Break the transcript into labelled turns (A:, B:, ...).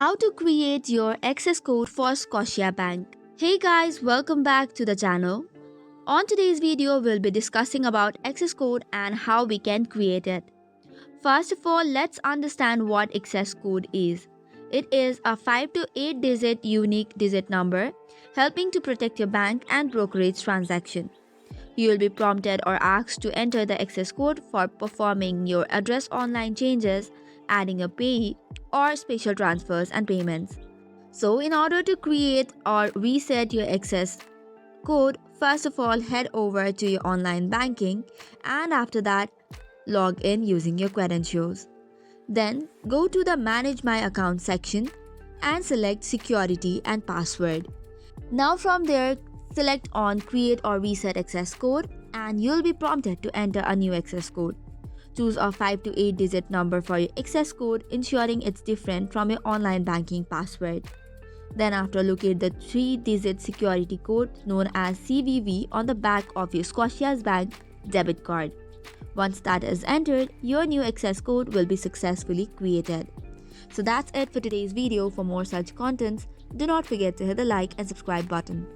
A: How to create your access code for Scotiabank. Hey guys, welcome back to the channel. On today's video, we'll be discussing about access code and how we can create it. First of all, let's understand what access code is. It is a 5 to 8 digit unique digit number helping to protect your bank and brokerage transaction. You will be prompted or asked to enter the access code for performing your address online changes, adding a payee, or special transfers and payments. So, in order to create or reset your access code, first of all, head over to your online banking and after that, log in using your credentials. Then, go to the Manage My Account section and select Security and Password. Now from there, select on Create or Reset Access Code and you'll be prompted to enter a new access code. Choose a 5 to 8 digit number for your access code, ensuring it's different from your online banking password. Then after, locate the 3-digit security code known as CVV on the back of your Scotiabank debit card. Once that is entered, your new access code will be successfully created. So that's it for today's video. For more such contents, do not forget to hit the like and subscribe button.